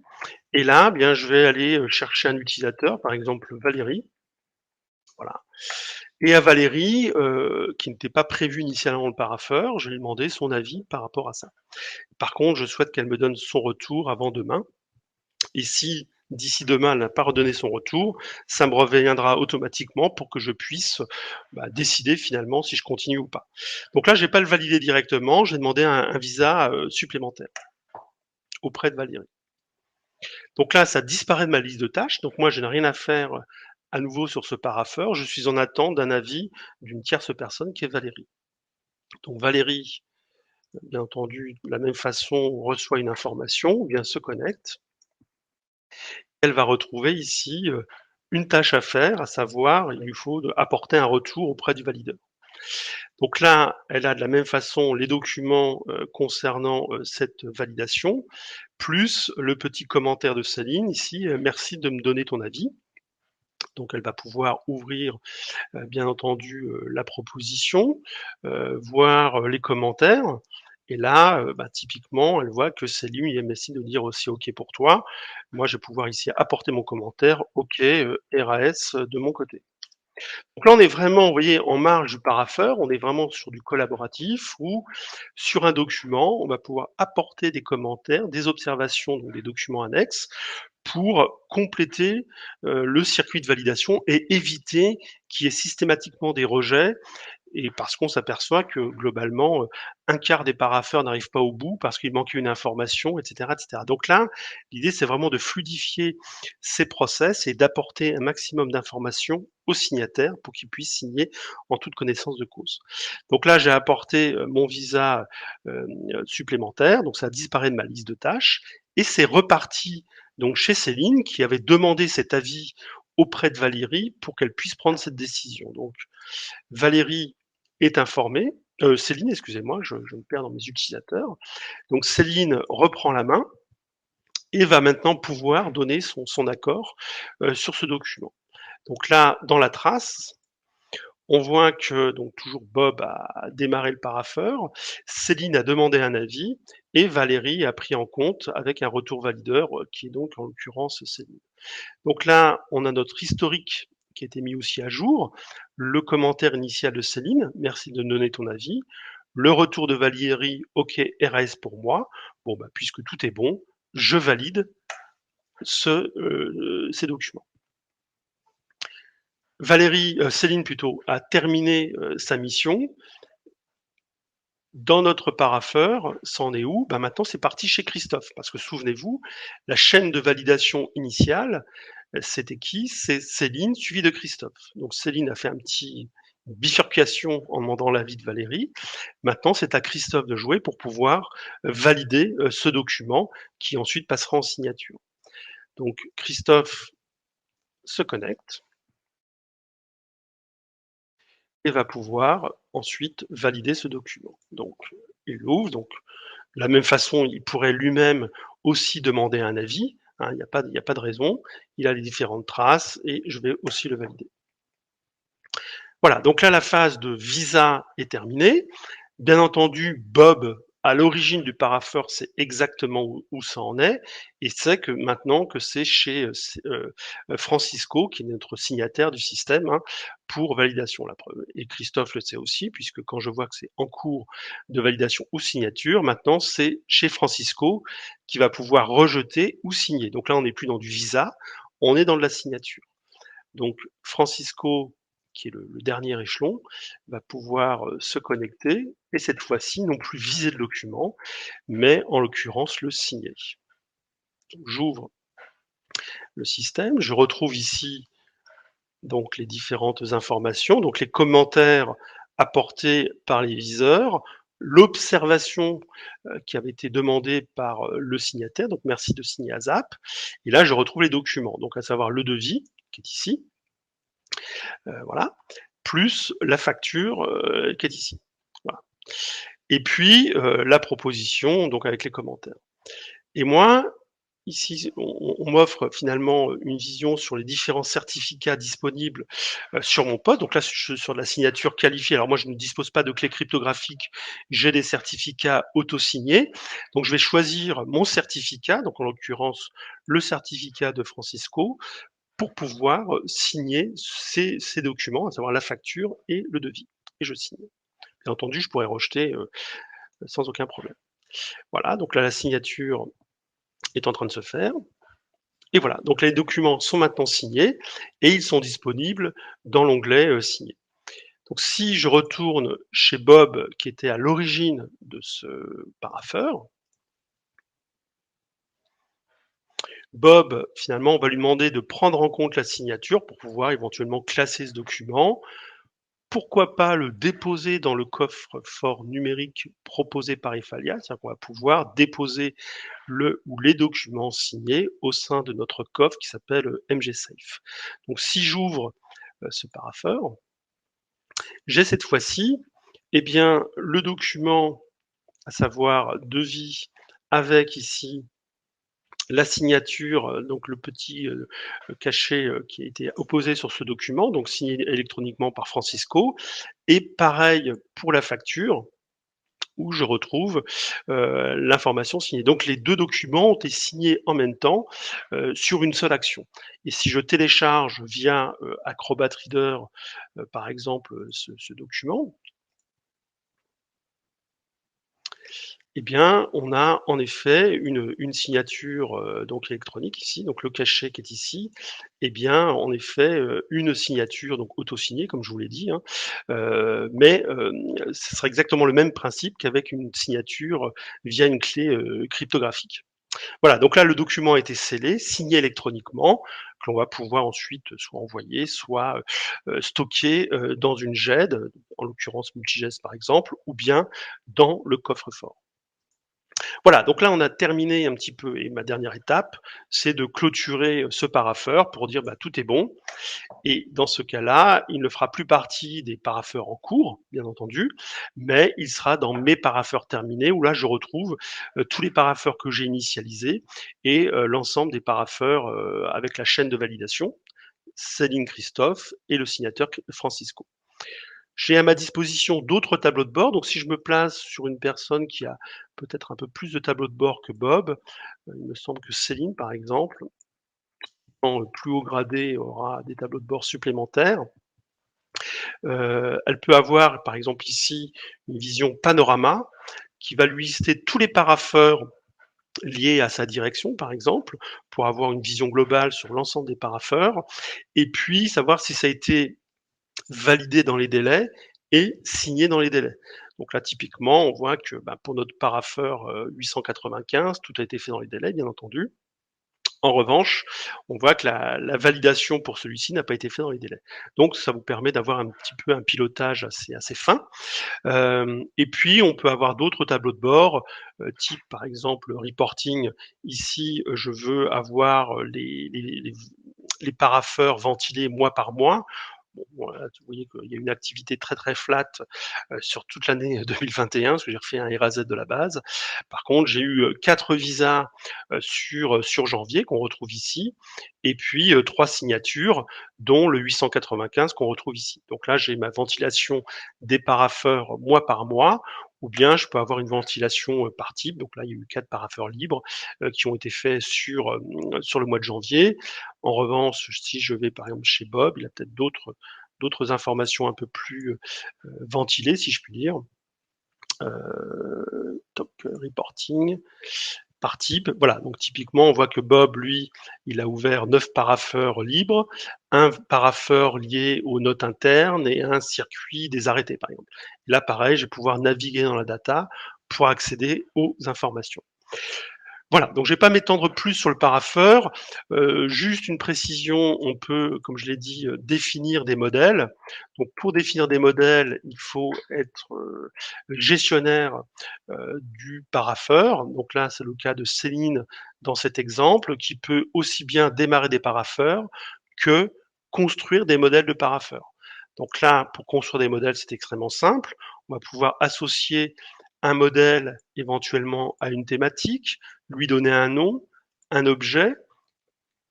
et là, bien, je vais aller, chercher un utilisateur, par exemple Valérie, voilà, et à Valérie, qui n'était pas prévue initialement dans le parapheur, je vais lui demander son avis par rapport à ça. Par contre, je souhaite qu'elle me donne son retour avant demain, et si d'ici demain, elle n'a pas redonné son retour, ça me reviendra automatiquement pour que je puisse, décider finalement si je continue ou pas. Donc là, je vais pas le valider directement, je vais demander un visa, supplémentaire auprès de Valérie. Donc là, ça disparaît de ma liste de tâches, donc moi je n'ai rien à faire, à nouveau sur ce parapheur. Je suis en attente d'un avis d'une tierce personne qui est Valérie. Donc Valérie, bien entendu, de la même façon, reçoit une information ou bien se connecte. Elle va retrouver ici, une tâche à faire, à savoir, il lui faut apporter un retour auprès du valideur. Donc là, elle a de la même façon les documents, concernant, cette validation, plus le petit commentaire de Céline ici, «Merci de me donner ton avis». Donc elle va pouvoir ouvrir, bien entendu, la proposition, voir, les commentaires, et là, typiquement, elle voit que Céline il merci de dire aussi «OK» pour toi. Moi, je vais pouvoir ici apporter mon commentaire «OK, RAS» de mon côté. Donc là, on est vraiment, vous voyez, en marge du parapheur, on est vraiment sur du collaboratif où, sur un document, on va pouvoir apporter des commentaires, des observations, donc des documents annexes, pour compléter, le circuit de validation et éviter qu'il y ait systématiquement des rejets, et parce qu'on s'aperçoit que globalement, 1/4 des parapheurs n'arrivent pas au bout parce qu'il manquait une information, et cetera, et cetera. Donc là, l'idée, c'est vraiment de fluidifier ces process et d'apporter un maximum d'informations aux signataires pour qu'ils puissent signer en toute connaissance de cause. Donc là, j'ai apporté, mon visa, supplémentaire, donc ça disparaît de ma liste de tâches, et c'est reparti donc chez Céline qui avait demandé cet avis auprès de Valérie pour qu'elle puisse prendre cette décision. Donc Valérie est informée, Céline, excusez-moi, je me perds dans mes utilisateurs. Donc Céline reprend la main et va maintenant pouvoir donner son accord, sur ce document. Donc là, dans la trace, on voit que donc toujours Bob a démarré le parapheur, Céline a demandé un avis et Valérie a pris en compte avec un retour valideur, qui est donc en l'occurrence Céline. Donc là, on a notre historique qui a été mis aussi à jour, le commentaire initial de Céline, merci de me donner ton avis, le retour de Valérie, OK, RAS pour moi. Bon, bah, puisque tout est bon, je valide ces documents. Céline plutôt, a terminé sa mission. Dans notre parapheur, ça en est où? Bah, maintenant, c'est parti chez Christophe, parce que souvenez-vous, la chaîne de validation initiale, c'était qui? C'est Céline suivie de Christophe. Donc Céline a fait une bifurcation en demandant l'avis de Valérie. Maintenant, c'est à Christophe de jouer pour pouvoir valider ce document qui ensuite passera en signature. Donc Christophe se connecte et va pouvoir ensuite valider ce document. Donc il l'ouvre, donc de la même façon, il pourrait lui-même aussi demander un avis, hein, il n'y a pas de raison. Il a les différentes traces et je vais aussi le valider. Voilà, donc là, la phase de visa est terminée. Bien entendu, Bob, à l'origine du parapheur, sait exactement où ça en est et sait que maintenant que c'est chez Francisco, qui est notre signataire du système, hein, pour validation. La preuve. Et Christophe le sait aussi, puisque quand je vois que c'est en cours de validation ou signature, maintenant c'est chez Francisco qui va pouvoir rejeter ou signer. Donc là, on n'est plus dans du visa, on est dans de la signature. Donc Francisco, qui est le dernier échelon, va pouvoir se connecter et cette fois-ci non plus viser le document, mais en l'occurrence le signer. J'ouvre le système, je retrouve ici donc les différentes informations, donc les commentaires apportés par les viseurs, l'observation qui avait été demandée par le signataire, donc merci de signer à ZAP, et là je retrouve les documents, donc à savoir le devis qui est ici, voilà, plus la facture qui est ici. Voilà. Et puis la proposition, donc avec les commentaires. Et moi, ici, on m'offre finalement une vision sur les différents certificats disponibles sur mon poste. Donc là, je suis sur de la signature qualifiée. Alors moi, je ne dispose pas de clé cryptographique, j'ai des certificats auto-signés. Donc je vais choisir mon certificat, donc en l'occurrence le certificat de Francisco, pour pouvoir signer ces documents, à savoir la facture et le devis. Et je signe. Bien entendu, je pourrais rejeter sans aucun problème. Voilà, donc là, la signature est en train de se faire. Et voilà, donc les documents sont maintenant signés et ils sont disponibles dans l'onglet Signer. Donc si je retourne chez Bob, qui était à l'origine de ce parapheur, Bob, finalement, on va lui demander de prendre en compte la signature pour pouvoir éventuellement classer ce document. Pourquoi pas le déposer dans le coffre-fort numérique proposé par Efalia, c'est-à-dire qu'on va pouvoir déposer le ou les documents signés au sein de notre coffre qui s'appelle MGSafe. Donc si j'ouvre ce parapheur, j'ai cette fois-ci eh bien, le document, à savoir devis, avec ici la signature, donc le petit cachet qui a été opposé sur ce document, donc signé électroniquement par Francisco. Et pareil pour la facture, où je retrouve l'information signée. Donc les deux documents ont été signés en même temps sur une seule action. Et si je télécharge via Acrobat Reader, par exemple, ce document, eh bien, on a en effet une signature donc électronique ici, donc le cachet qui est ici, eh bien, en effet, une signature donc auto-signée, comme je vous l'ai dit, hein, mais ce serait exactement le même principe qu'avec une signature via une clé cryptographique. Voilà, donc là, le document a été scellé, signé électroniquement, que l'on va pouvoir ensuite soit envoyer, soit stocker dans une GED, en l'occurrence Multigest par exemple, ou bien dans le coffre-fort. Voilà, donc là, on a terminé un petit peu et ma dernière étape, c'est de clôturer ce parapheur pour dire, bah, tout est bon et dans ce cas-là, il ne fera plus partie des parapheurs en cours, bien entendu, mais il sera dans mes parapheurs terminés où là, je retrouve tous les parapheurs que j'ai initialisés et l'ensemble des parapheurs avec la chaîne de validation, Céline Christophe et le signateur Francisco. J'ai à ma disposition d'autres tableaux de bord, donc si je me place sur une personne qui a peut-être un peu plus de tableaux de bord que Bob, il me semble que Céline par exemple, plus haut gradé aura des tableaux de bord supplémentaires. Elle peut avoir, par exemple ici, une vision panorama qui va lui lister tous les parapheurs liés à sa direction, par exemple, pour avoir une vision globale sur l'ensemble des parapheurs, et puis savoir si ça a été validé dans les délais et signé dans les délais. Donc là, typiquement, on voit que pour notre parapheur 895, tout a été fait dans les délais, bien entendu. En revanche, on voit que la validation pour celui-ci n'a pas été fait dans les délais. Donc ça vous permet d'avoir un petit peu un pilotage assez fin. Et puis on peut avoir d'autres tableaux de bord, type par exemple reporting. Ici, je veux avoir les parapheurs ventilés mois par mois. Bon, voilà, vous voyez qu'il y a une activité très flat sur toute l'année 2021, parce que j'ai refait un RAZ de la base. Par contre, j'ai eu 4 visas sur janvier qu'on retrouve ici, et puis 3 signatures, dont le 895 qu'on retrouve ici. Donc là, j'ai ma ventilation des parapheurs mois par mois, ou bien je peux avoir une ventilation par type. Donc là, il y a eu 4 parapheurs libres qui ont été faits sur le mois de janvier. En revanche, si je vais par exemple chez Bob, il a peut-être d'autres informations un peu plus ventilées, si je puis dire. Top reporting par type. Voilà, donc typiquement, on voit que Bob, lui, il a ouvert 9 parapheurs libres, un parapheur lié aux notes internes et un circuit des arrêtés, par exemple. Et là, pareil, je vais pouvoir naviguer dans la data pour accéder aux informations. Voilà, donc je vais pas m'étendre plus sur le parapheur, juste une précision, on peut, comme je l'ai dit, définir des modèles. Donc pour définir des modèles, il faut être gestionnaire du parapheur. Donc là, c'est le cas de Céline dans cet exemple, qui peut aussi bien démarrer des parapheurs que construire des modèles de parapheurs. Donc là, pour construire des modèles, c'est extrêmement simple. On va pouvoir associer un modèle éventuellement à une thématique, lui donner un nom, un objet.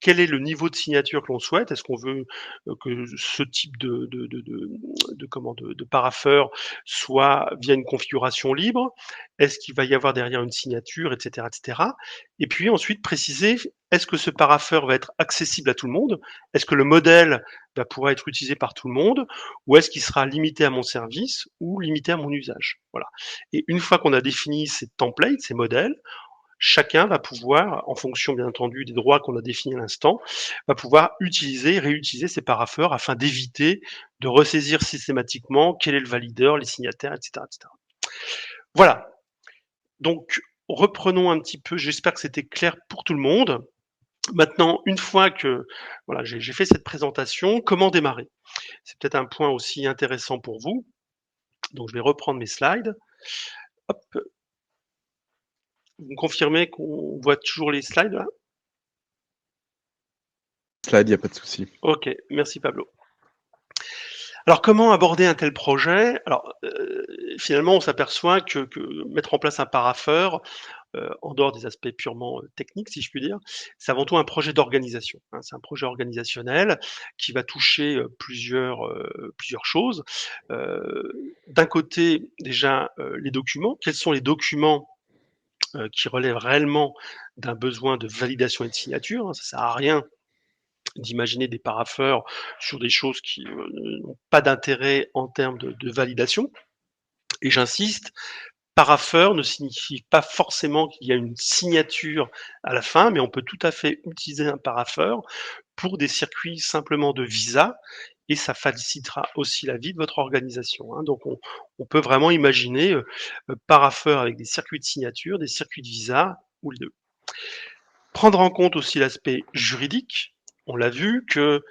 Quel est le niveau de signature que l'on souhaite? Est-ce qu'on veut que ce type de parapheur soit via une configuration libre? Est-ce qu'il va y avoir derrière une signature, et cetera, et cetera? Et puis ensuite préciser, est-ce que ce parapheur va être accessible à tout le monde? Est-ce que le modèle va pouvoir être utilisé par tout le monde? Ou est-ce qu'il sera limité à mon service ou limité à mon usage? Voilà. Et une fois qu'on a défini ces templates, ces modèles, chacun va pouvoir, en fonction bien entendu des droits qu'on a définis à l'instant, va pouvoir utiliser, réutiliser ces parapheurs afin d'éviter de ressaisir systématiquement quel est le valideur, les signataires, etc., etc. Voilà. Donc, reprenons un petit peu, j'espère que c'était clair pour tout le monde. Maintenant, une fois que voilà, j'ai fait cette présentation, comment démarrer? C'est peut-être un point aussi intéressant pour vous. Donc, je vais reprendre mes slides. Hop. Vous me confirmez qu'on voit toujours les slides là? Slide, il n'y a pas de souci. Ok, merci Pablo. Alors comment aborder un tel projet? Alors, finalement, on s'aperçoit que mettre en place un parapheur, en dehors des aspects purement, techniques, si je puis dire, c'est avant tout un projet d'organisation, hein. C'est un projet organisationnel qui va toucher, plusieurs choses. D'un côté, déjà, les documents. Quels sont les documents, qui relèvent réellement d'un besoin de validation et de signature, hein? Ça sert à rien d'imaginer des parapheurs sur des choses qui n'ont pas d'intérêt en termes de validation. Et j'insiste, parapheur ne signifie pas forcément qu'il y a une signature à la fin, mais on peut tout à fait utiliser un parapheur pour des circuits simplement de visa, et ça facilitera aussi la vie de votre organisation, hein. Donc on peut vraiment imaginer parapheur avec des circuits de signature, des circuits de visa, ou les deux. Prendre en compte aussi l'aspect juridique. On l'a vu que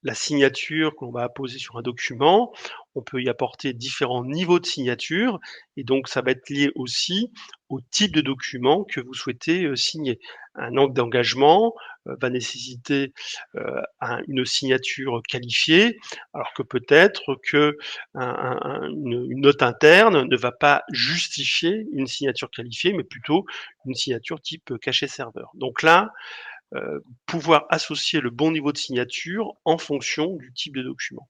la signature que l'on va apposer sur un document, on peut y apporter différents niveaux de signature, et donc ça va être lié aussi au type de document que vous souhaitez signer. Un acte d'engagement va nécessiter une signature qualifiée, alors que peut-être que une note interne ne va pas justifier une signature qualifiée, mais plutôt une signature type cachet serveur. Donc là, pouvoir associer le bon niveau de signature en fonction du type de document.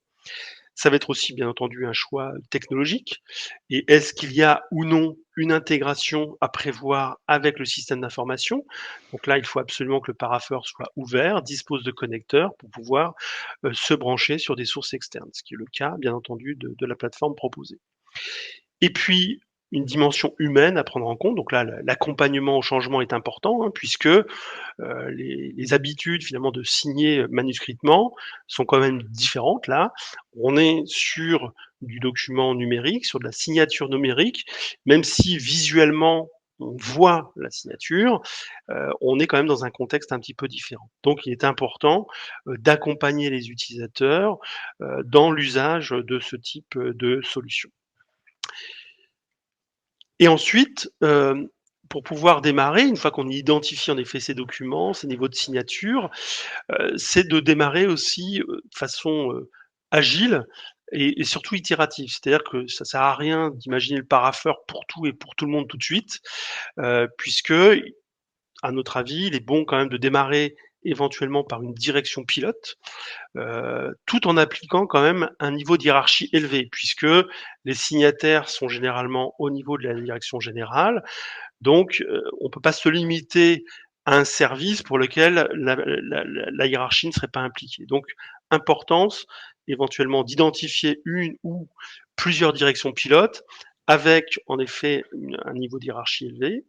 Ça va être aussi, bien entendu, un choix technologique. Et est-ce qu'il y a ou non une intégration à prévoir avec le système d'information? Donc là, il faut absolument que le parapheur soit ouvert, dispose de connecteurs pour pouvoir se brancher sur des sources externes, ce qui est le cas, bien entendu, de la plateforme proposée. Et puis, une dimension humaine à prendre en compte. Donc là, l'accompagnement au changement est important, hein, puisque les habitudes finalement de signer manuscritement sont quand même différentes là. On est sur du document numérique, sur de la signature numérique, même si visuellement on voit la signature, on est quand même dans un contexte un petit peu différent. Donc il est important d'accompagner les utilisateurs dans l'usage de ce type de solution. Et ensuite, pour pouvoir démarrer, une fois qu'on identifie en effet ces documents, ces niveaux de signature, c'est de démarrer aussi, de façon, agile et surtout itérative. C'est-à-dire que ça sert à rien d'imaginer le parapheur pour tout et pour tout le monde tout de suite, puisque, à notre avis, il est bon quand même de démarrer éventuellement par une direction pilote, tout en appliquant quand même un niveau de hiérarchie élevé, puisque les signataires sont généralement au niveau de la direction générale. Donc, on ne peut pas se limiter à un service pour lequel la hiérarchie ne serait pas impliquée. Donc, importance éventuellement d'identifier une ou plusieurs directions pilotes avec en effet un niveau de hiérarchie élevé.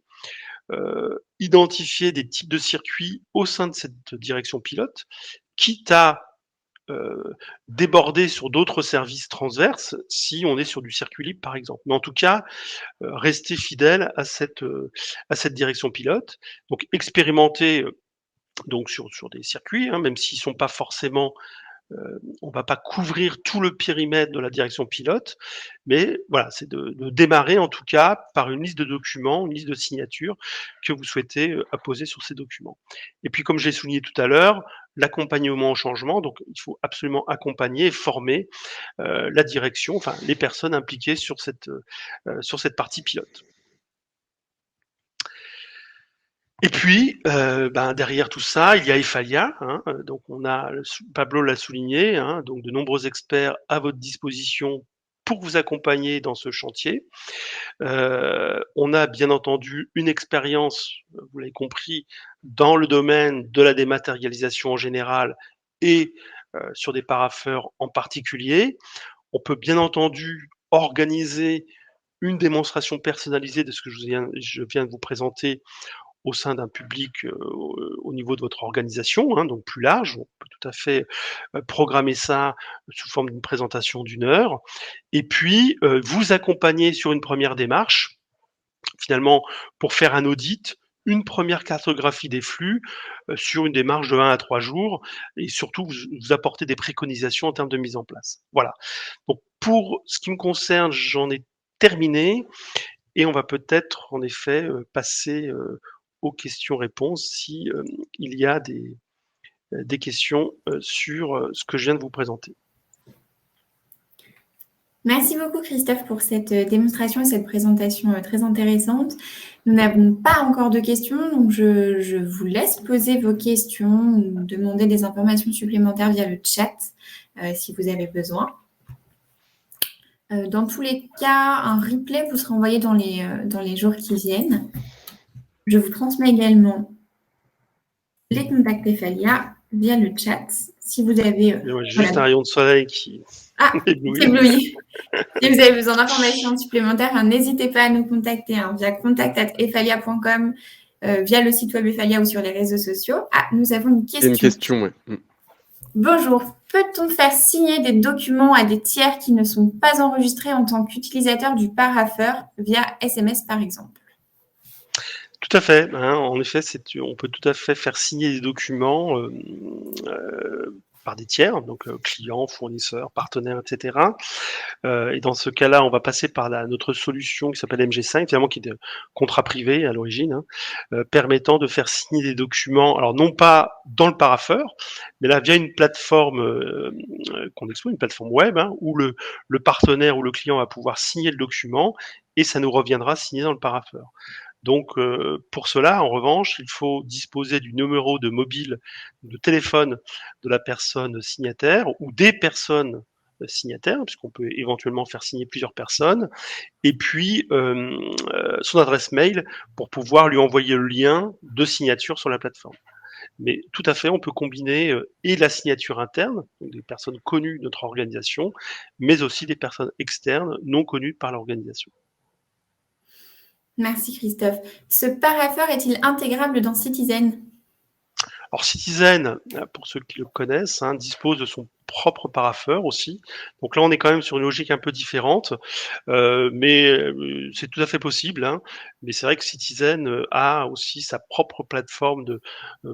Identifier des types de circuits au sein de cette direction pilote, quitte à déborder sur d'autres services transverses si on est sur du circuit libre par exemple. Mais en tout cas, rester fidèle à cette direction pilote. Donc expérimenter donc sur des circuits, hein, même s'ils sont pas forcément on va pas couvrir tout le périmètre de la direction pilote, mais voilà, c'est de démarrer en tout cas par une liste de documents, une liste de signatures que vous souhaitez apposer sur ces documents. Et puis comme j'ai souligné tout à l'heure, l'accompagnement au changement, donc il faut absolument accompagner et former la direction, enfin les personnes impliquées sur cette partie pilote. Et puis, derrière tout ça, il y a Efalia, hein, donc on a Pablo l'a souligné, hein, donc de nombreux experts à votre disposition pour vous accompagner dans ce chantier. On a bien entendu une expérience, vous l'avez compris, dans le domaine de la dématérialisation en général et sur des parapheurs en particulier. On peut bien entendu organiser une démonstration personnalisée de ce que je viens de vous présenter au sein d'un public, au niveau de votre organisation, hein, donc plus large. On peut tout à fait, programmer ça sous forme d'une présentation d'1 heure et puis, vous accompagner sur une première démarche, finalement pour faire un audit, une première cartographie des flux, sur une démarche de 1 à 3 jours et surtout vous apporter des préconisations en termes de mise en place. Voilà. Donc pour ce qui me concerne, j'en ai terminé et on va peut-être en effet, passer, aux questions-réponses si, il y a des questions, sur, ce que je viens de vous présenter. Merci beaucoup Christophe pour cette démonstration et cette présentation très intéressante. Nous n'avons pas encore de questions, donc je vous laisse poser vos questions ou demander des informations supplémentaires via le chat si vous avez besoin. Dans tous les cas, un replay vous sera envoyé dans les jours qui viennent. Je vous transmets également les contacts Efalia via le chat. Si vous avez... juste un rayon de soleil qui éblouit. Si vous avez besoin d'informations supplémentaires, n'hésitez pas à nous contacter via contact@efalia.com, via le site web Efalia ou sur les réseaux sociaux. Ah, nous avons une question. Une question, oui. Bonjour, peut-on faire signer des documents à des tiers qui ne sont pas enregistrés en tant qu'utilisateurs du parapheur via SMS par exemple? Tout à fait, hein, en effet, on peut tout à fait faire signer des documents par des tiers, donc clients, fournisseurs, partenaires, etc. Et dans ce cas-là, on va passer par notre solution qui s'appelle MG5, finalement qui est de contrat privé à l'origine, hein, permettant de faire signer des documents, alors non pas dans le parapheur, mais là via une plateforme qu'on exploite, une plateforme web, hein, où le partenaire ou le client va pouvoir signer le document et ça nous reviendra signé dans le parapheur. Donc, pour cela, en revanche, il faut disposer du numéro de mobile, de téléphone de la personne signataire ou des personnes signataire, puisqu'on peut éventuellement faire signer plusieurs personnes, et puis son adresse mail pour pouvoir lui envoyer le lien de signature sur la plateforme. Mais tout à fait, on peut combiner et la signature interne, donc des personnes connues de notre organisation, mais aussi des personnes externes non connues par l'organisation. Merci Christophe. Ce parapheur est-il intégrable dans Citizen? Alors Citizen, pour ceux qui le connaissent, dispose de son propre parapheur aussi. Donc là, on est quand même sur une logique un peu différente, mais c'est tout à fait possible. Mais c'est vrai que Citizen a aussi sa propre plateforme de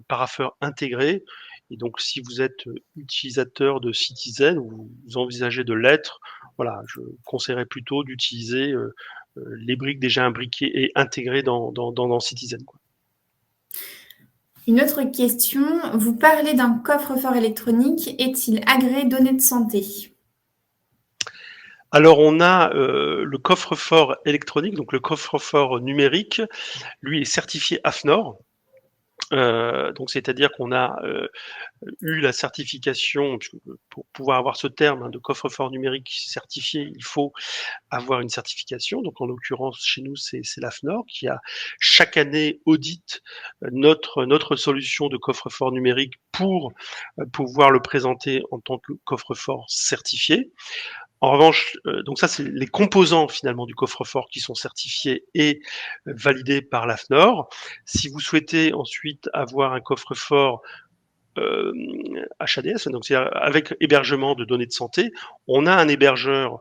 parapheur intégré. Et donc, si vous êtes utilisateur de Citizen ou vous envisagez de l'être, voilà, je conseillerais plutôt d'utiliser les briques déjà imbriquées et intégrées dans Citizen, quoi. Une autre question, vous parlez d'un coffre-fort électronique, est-il agréé données de santé? Alors on a le coffre-fort électronique, donc le coffre-fort numérique, lui est certifié AFNOR. Donc c'est-à-dire qu'on a eu la certification, pour pouvoir avoir ce terme de coffre-fort numérique certifié, il faut avoir une certification. Donc en l'occurrence chez nous c'est l'AFNOR qui a chaque année audite notre solution de coffre-fort numérique pour pouvoir le présenter en tant que coffre-fort certifié. En revanche, donc ça c'est les composants finalement du coffre-fort qui sont certifiés et validés par l'AFNOR. Si vous souhaitez ensuite avoir un coffre-fort HADS, donc c'est avec hébergement de données de santé, on a un hébergeur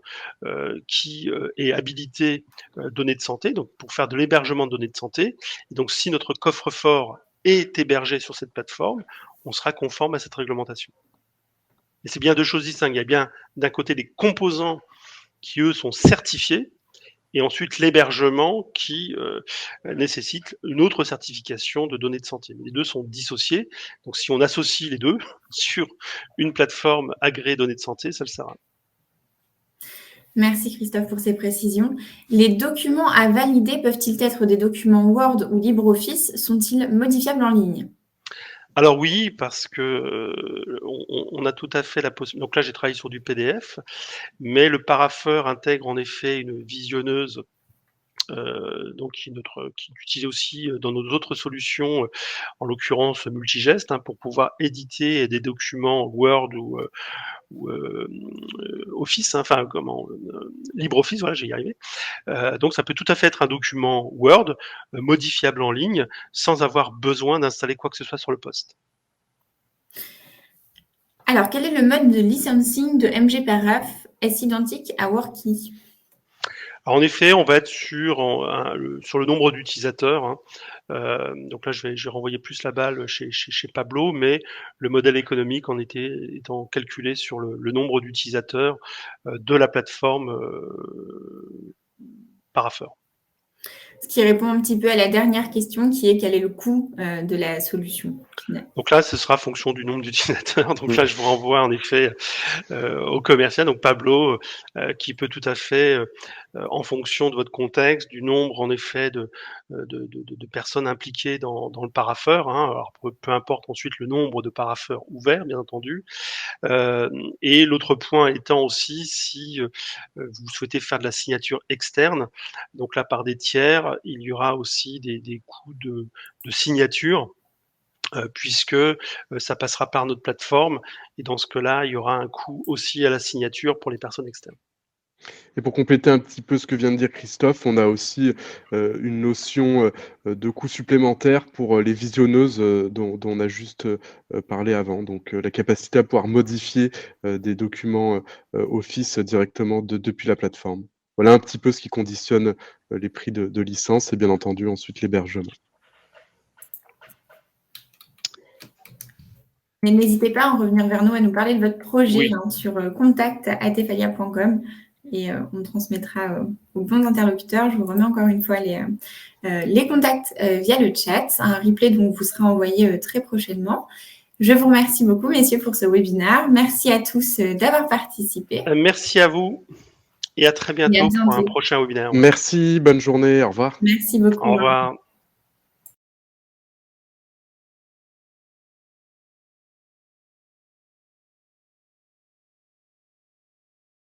qui est habilité données de santé, donc pour faire de l'hébergement de données de santé. Et donc si notre coffre-fort est hébergé sur cette plateforme, on sera conforme à cette réglementation. Et c'est bien deux choses distinctes. Il y a bien d'un côté des composants qui, eux, sont certifiés, et ensuite l'hébergement qui nécessite une autre certification de données de santé. Les deux sont dissociés. Donc si on associe les deux sur une plateforme agréée données de santé, ça le sera. Merci Christophe pour ces précisions. Les documents à valider peuvent-ils être des documents Word ou LibreOffice? Sont-ils modifiables en ligne? Alors oui, parce que on a tout à fait la possibilité. Donc là, j'ai travaillé sur du PDF, mais le parapheur intègre en effet une visionneuse, donc qui est utilisée aussi dans nos autres solutions, en l'occurrence Multigest, pour pouvoir éditer des documents Word ou Office, LibreOffice, voilà, je vais y arriver. Donc ça peut tout à fait être un document Word modifiable en ligne sans avoir besoin d'installer quoi que ce soit sur le poste. Alors, quel est le mode de licensing de MG-Paraph? Est-ce identique à Workey? Alors en effet, on va être sur le nombre d'utilisateurs. Donc là, je vais renvoyer plus la balle chez Pablo, mais le modèle économique étant calculé sur le nombre d'utilisateurs de la plateforme parapheur. Ce qui répond un petit peu à la dernière question qui est quel est le coût de la solution finale. Donc là, ce sera fonction du nombre d'utilisateurs. Donc là, je vous renvoie en effet au commercial, donc Pablo, qui peut tout à fait, en fonction de votre contexte, du nombre en effet de personnes impliquées dans le parapheur, alors peu importe ensuite le nombre de parapheurs ouverts, bien entendu. Et l'autre point étant aussi si vous souhaitez faire de la signature externe, donc là par des tiers, il y aura aussi des coûts de signature. Puisque ça passera par notre plateforme et dans ce cas-là, il y aura un coût aussi à la signature pour les personnes externes. Et pour compléter un petit peu ce que vient de dire Christophe, on a aussi une notion de coût supplémentaire pour les visionneuses dont on a juste parlé avant. Donc la capacité à pouvoir modifier des documents Office directement depuis la plateforme. Voilà un petit peu ce qui conditionne les prix de licence et bien entendu ensuite l'hébergement. Mais n'hésitez pas à en revenir vers nous, à nous parler de votre projet Oui. sur contact@falia.com et on transmettra aux bons interlocuteurs. Je vous remets encore une fois les contacts via le chat, un replay dont vous sera envoyé très prochainement. Je vous remercie beaucoup, messieurs, pour ce webinaire. Merci à tous d'avoir participé. Merci à vous et à très bientôt pour un prochain webinaire. Merci, bonne journée, au revoir. Merci beaucoup. Au revoir.